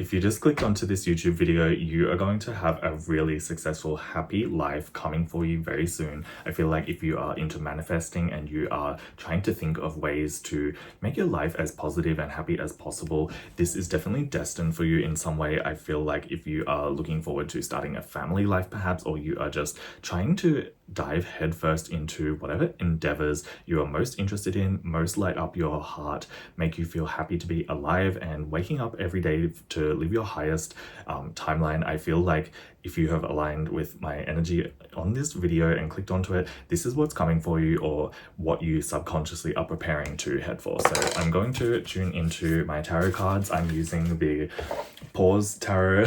if you just clicked onto this YouTube video, you are going to have a really successful, happy life coming for you very soon. I feel like if you are into manifesting and you are trying to think of ways to make your life as positive and happy as possible, this is definitely destined for you in some way. I feel like if you are looking forward to starting a family life perhaps, or you are just trying to dive headfirst into whatever endeavors you are most interested in, most light up your heart, make you feel happy to be alive and waking up every day to live your highest timeline. I feel like if you have aligned with my energy on this video and clicked onto it, this is what's coming for you, or what you subconsciously are preparing to head for. So I'm going to tune into my tarot cards. I'm using the Pause Tarot.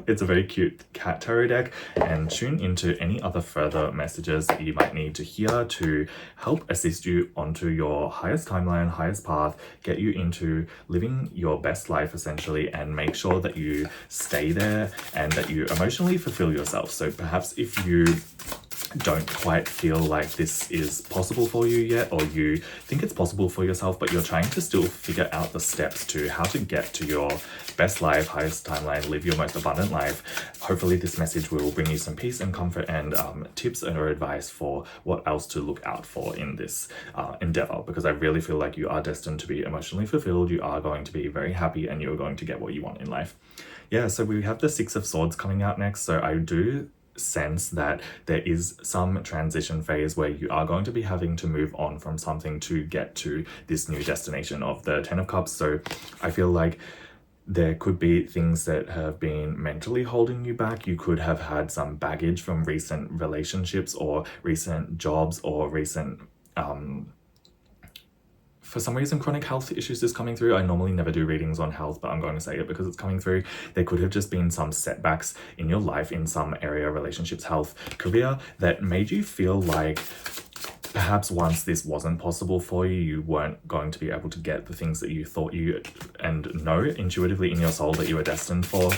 It's a very cute cat tarot deck, and tune into any other further messages that you might need to hear to help assist you onto your highest timeline, highest path, get you into living your best life essentially, and make sure that you stay there and that you emotionally fulfill yourself. So perhaps if you don't quite feel like this is possible for you yet, or you think it's possible for yourself but you're trying to still figure out the steps to how to get to your best life, highest timeline, live your most abundant life, hopefully this message will bring you some peace and comfort and tips or advice for what else to look out for in this endeavor, because I really feel like you are destined to be emotionally fulfilled, you are going to be very happy, and you're going to get what you want in life. Yeah, so we have the Six of Swords coming out next, so I do sense that there is some transition phase where you are going to be having to move on from something to get to this new destination of the Ten of Cups. So I feel like there could be things that have been mentally holding you back. You could have had some baggage from recent relationships or recent jobs or recent for some reason chronic health issues is coming through. I normally never do readings on health, but I'm going to say it because it's coming through. There could have just been some setbacks in your life in some area, relationships, health, career, that made you feel like perhaps once this wasn't possible for you, you weren't going to be able to get the things that you thought you and know intuitively in your soul that you were destined for,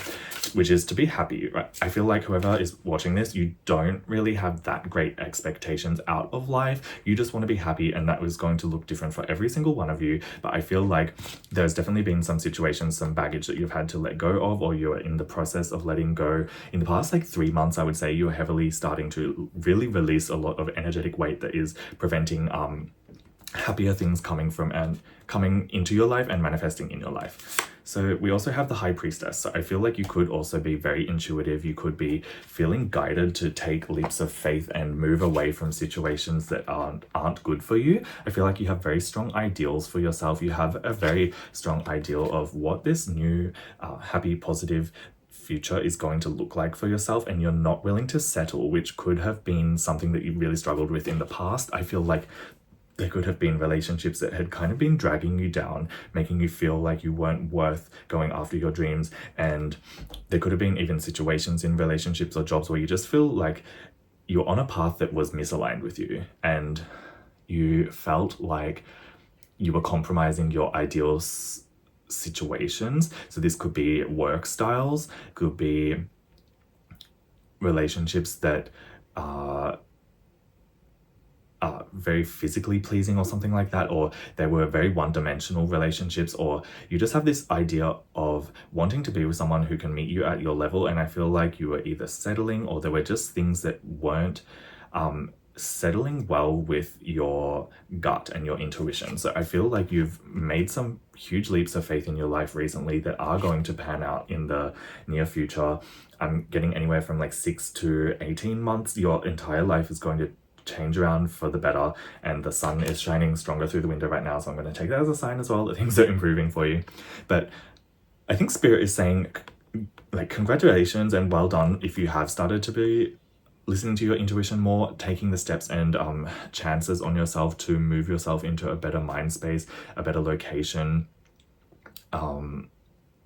which is to be happy, right? I feel like whoever is watching this, you don't really have that great expectations out of life. You just want to be happy, and that was going to look different for every single one of you. But I feel like there's definitely been some situations, some baggage that you've had to let go of, or you're in the process of letting go. In the past 3 months, I would say you're heavily starting to really release a lot of energetic weight that is preventing happier things coming into your life and manifesting in your life. So we also have the High Priestess. So I feel like you could also be very intuitive. You could be feeling guided to take leaps of faith and move away from situations that aren't good for you. I feel like you have very strong ideals for yourself. You have a very strong ideal of what this new happy, positive future is going to look like for yourself, and you're not willing to settle, which could have been something that you really struggled with in the past. I feel like there could have been relationships that had kind of been dragging you down, making you feel like you weren't worth going after your dreams. And there could have been even situations in relationships or jobs where you just feel like you're on a path that was misaligned with you, and you felt like you were compromising your ideals situations. So this could be work styles, could be relationships that are very physically pleasing or something like that, or they were very one-dimensional relationships, or you just have this idea of wanting to be with someone who can meet you at your level, and I feel like you were either settling, or there were just things that weren't settling well with your gut and your intuition. So I feel like you've made some huge leaps of faith in your life recently that are going to pan out in the near future. I'm getting anywhere from 6 to 18 months. Your entire life is going to change around for the better, and the sun is shining stronger through the window right now, so I'm going to take that as a sign as well that things are improving for you. But I think Spirit is saying congratulations and well done if you have started to be listening to your intuition more, taking the steps and chances on yourself to move yourself into a better mind space, a better location,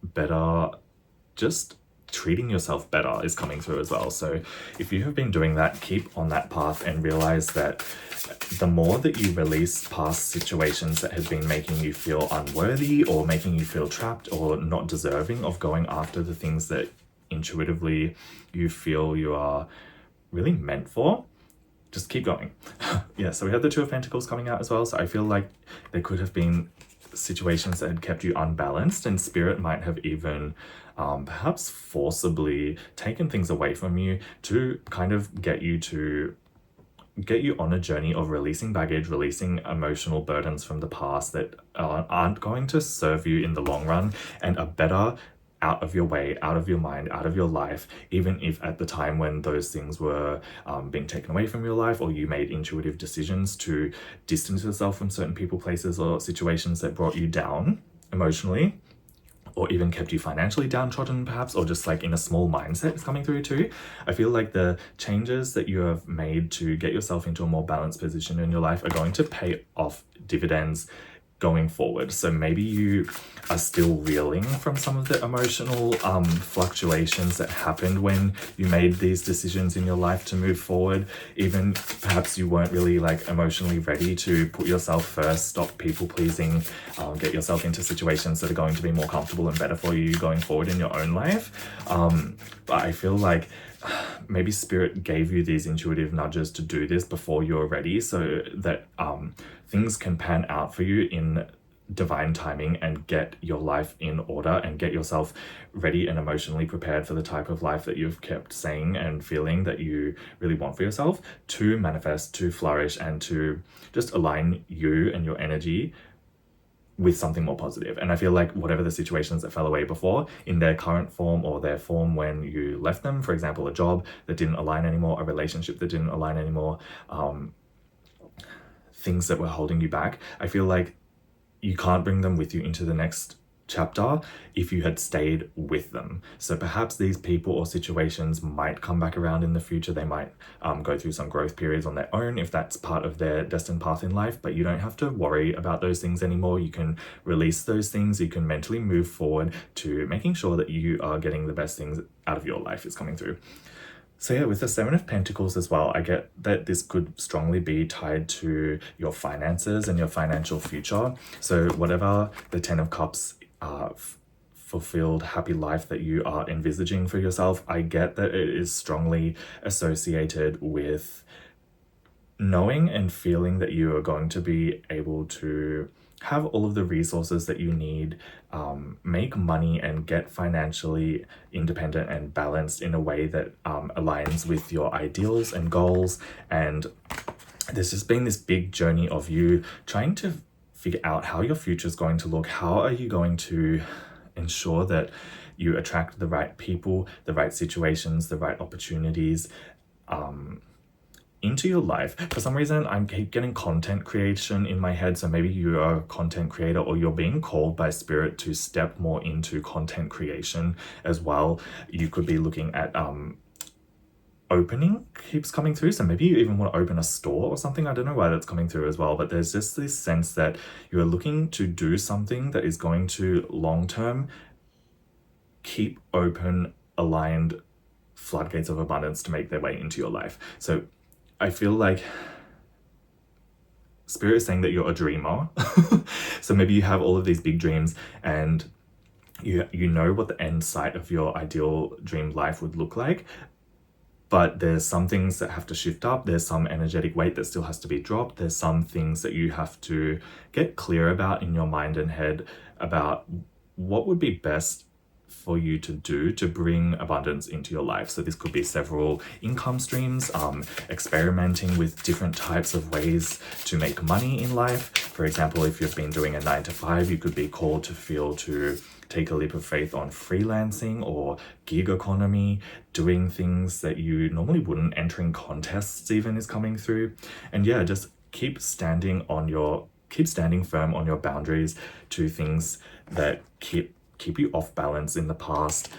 better just treating yourself better is coming through as well. So if you have been doing that, keep on that path and realize that the more that you release past situations that have been making you feel unworthy or making you feel trapped or not deserving of going after the things that intuitively you feel you are really meant for, just keep going. Yeah, so we have the Two of Pentacles coming out as well. So I feel like there could have been situations that had kept you unbalanced, and Spirit might have even perhaps forcibly taken things away from you to kind of get you on a journey of releasing baggage, releasing emotional burdens from the past that aren't going to serve you in the long run and are better out of your way, out of your mind, out of your life, even if at the time when those things were being taken away from your life, or you made intuitive decisions to distance yourself from certain people, places, or situations that brought you down emotionally, or even kept you financially downtrodden perhaps, or just like in a small mindset is coming through too. I feel like the changes that you have made to get yourself into a more balanced position in your life are going to pay off dividends going forward. So maybe you are still reeling from some of the emotional fluctuations that happened when you made these decisions in your life to move forward. Even perhaps you weren't really like emotionally ready to put yourself first, stop people pleasing, get yourself into situations that are going to be more comfortable and better for you going forward in your own life. But I feel like maybe spirit gave you these intuitive nudges to do this before you're ready, so that things can pan out for you in divine timing and get your life in order and get yourself ready and emotionally prepared for the type of life that you've kept saying and feeling that you really want for yourself, to manifest, to flourish, and to just align you and your energy with something more positive. And I feel like whatever the situations that fell away before, in their current form or their form when you left them, for example, a job that didn't align anymore, a relationship that didn't align anymore, things that were holding you back, I feel like you can't bring them with you into the next chapter if you had stayed with them. So perhaps these people or situations might come back around in the future. They might go through some growth periods on their own if that's part of their destined path in life, but you don't have to worry about those things anymore. You can release those things. You can mentally move forward to making sure that you are getting the best things out of your life is coming through. So yeah, with the Seven of Pentacles as well, I get that this could strongly be tied to your finances and your financial future. So whatever the Ten of Cups fulfilled, happy life that you are envisaging for yourself, I get that it is strongly associated with knowing and feeling that you are going to be able to have all of the resources that you need, make money and get financially independent and balanced in a way that aligns with your ideals and goals. And there's just been this big journey of you trying to figure out how your future is going to look. How are you going to ensure that you attract the right people, the right situations, the right opportunities into your life? For some reason, I keep getting content creation in my head. So maybe you are a content creator, or you're being called by spirit to step more into content creation as well. You could be looking at opening keeps coming through. So maybe you even want to open a store or something. I don't know why that's coming through as well, but there's just this sense that you are looking to do something that is going to long-term keep open, aligned floodgates of abundance to make their way into your life. So I feel like spirit is saying that you're a dreamer. So maybe you have all of these big dreams and you know what the end sight of your ideal dream life would look like, but there's some things that have to shift up. There's some energetic weight that still has to be dropped. There's some things that you have to get clear about in your mind and head about what would be best for you to do to bring abundance into your life. So this could be several income streams, experimenting with different types of ways to make money in life. For example, if you've been doing a 9-to-5, you could be called to take a leap of faith on freelancing or gig economy, doing things that you normally wouldn't. Entering contests even is coming through. And yeah, just keep standing firm on your boundaries to things that keep you off balance in the past,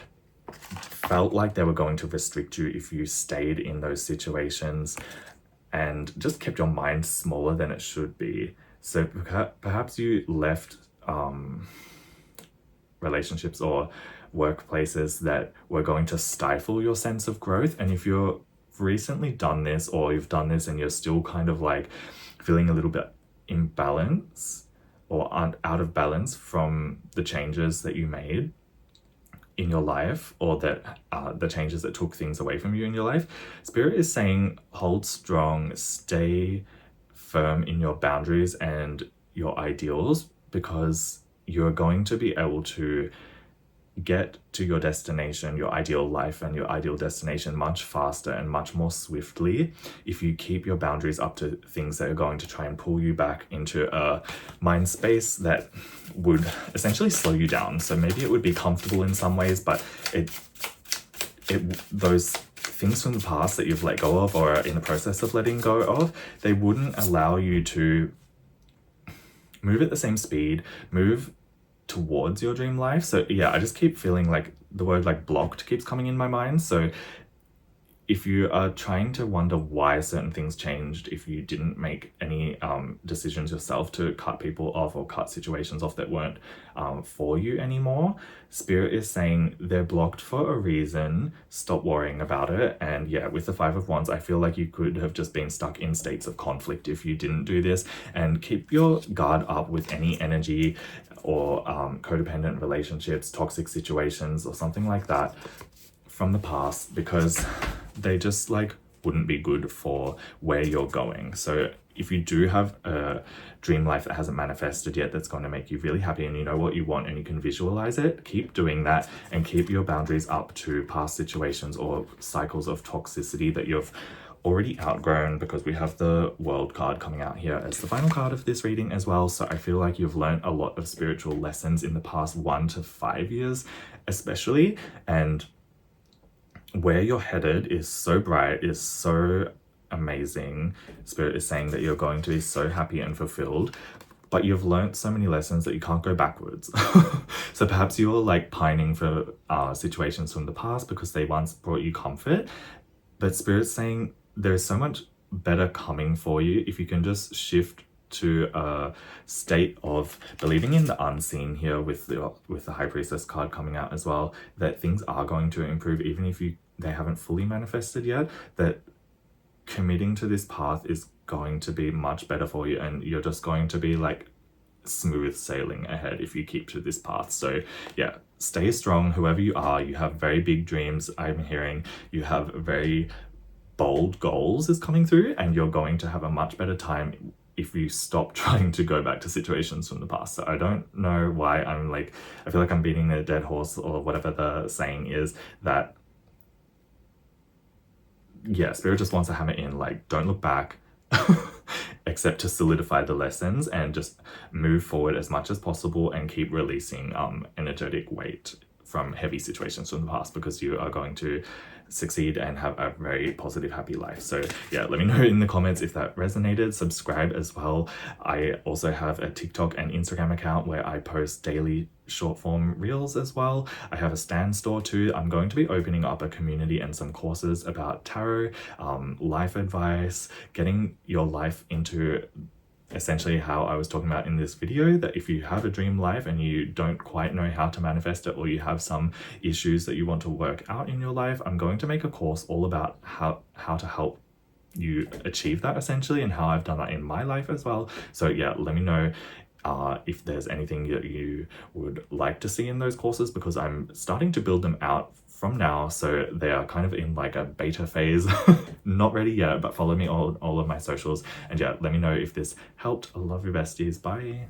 felt like they were going to restrict you if you stayed in those situations, and just kept your mind smaller than it should be. So perhaps you left relationships or workplaces that were going to stifle your sense of growth. And if you've recently done this, or you've done this and you're still kind of like feeling a little bit imbalance or out of balance from the changes that you made in your life, or that the changes that took things away from you in your life, spirit is saying hold strong, stay firm in your boundaries and your ideals, because you're going to be able to get to your destination, your ideal life and your ideal destination much faster and much more swiftly if you keep your boundaries up to things that are going to try and pull you back into a mind space that would essentially slow you down. So maybe it would be comfortable in some ways, but those things from the past that you've let go of or are in the process of letting go of, they wouldn't allow you to move at the same speed, move towards your dream life. So yeah, I just keep feeling like the word like blocked keeps coming in my mind. So if you are trying to wonder why certain things changed, if you didn't make any decisions yourself to cut people off or cut situations off that weren't for you anymore, Spirit is saying they're blocked for a reason. Stop worrying about it. And yeah, with the Five of Wands, I feel like you could have just been stuck in states of conflict if you didn't do this. And keep your guard up with any energy or codependent relationships, toxic situations, or something like that from the past, because they just like wouldn't be good for where you're going. So if you do have a dream life that hasn't manifested yet, that's going to make you really happy and you know what you want and you can visualize it, keep doing that and keep your boundaries up to past situations or cycles of toxicity that you've already outgrown, because we have the World card coming out here as the final card of this reading as well. So I feel like you've learned a lot of spiritual lessons in the past 1 to 5 years especially, and where you're headed is so bright, is so amazing. Spirit is saying that you're going to be so happy and fulfilled, but you've learned so many lessons that you can't go backwards. So perhaps you're like pining for situations from the past because they once brought you comfort, but Spirit's saying there's so much better coming for you if you can just shift to a state of believing in the unseen here with the High Priestess card coming out as well, that things are going to improve even if they haven't fully manifested yet, that committing to this path is going to be much better for you and you're just going to be like smooth sailing ahead if you keep to this path. So yeah, stay strong whoever you are. You have very big dreams. I'm hearing you have very bold goals is coming through, and you're going to have a much better time if you stop trying to go back to situations from the past. So I don't know why I'm like, I feel like I'm beating a dead horse or whatever the saying is, that yeah, Spirit just wants to hammer in like, don't look back except to solidify the lessons and just move forward as much as possible and keep releasing energetic weight from heavy situations from the past, because you are going to succeed and have a very positive, happy life. So yeah, let me know in the comments if that resonated. Subscribe as well. I also have a TikTok and Instagram account where I post daily short form reels as well. I have a stand store too. I'm going to be opening up a community and some courses about tarot, life advice, getting your life into essentially how I was talking about in this video, that if you have a dream life and you don't quite know how to manifest it, or you have some issues that you want to work out in your life, I'm going to make a course all about how to help you achieve that essentially, and how I've done that in my life as well. So yeah, let me know if there's anything that you would like to see in those courses, because I'm starting to build them out from now, so they are kind of in like a beta phase. Not ready yet, but follow me on all of my socials, and yeah, let me know if this helped. I love you besties. Bye.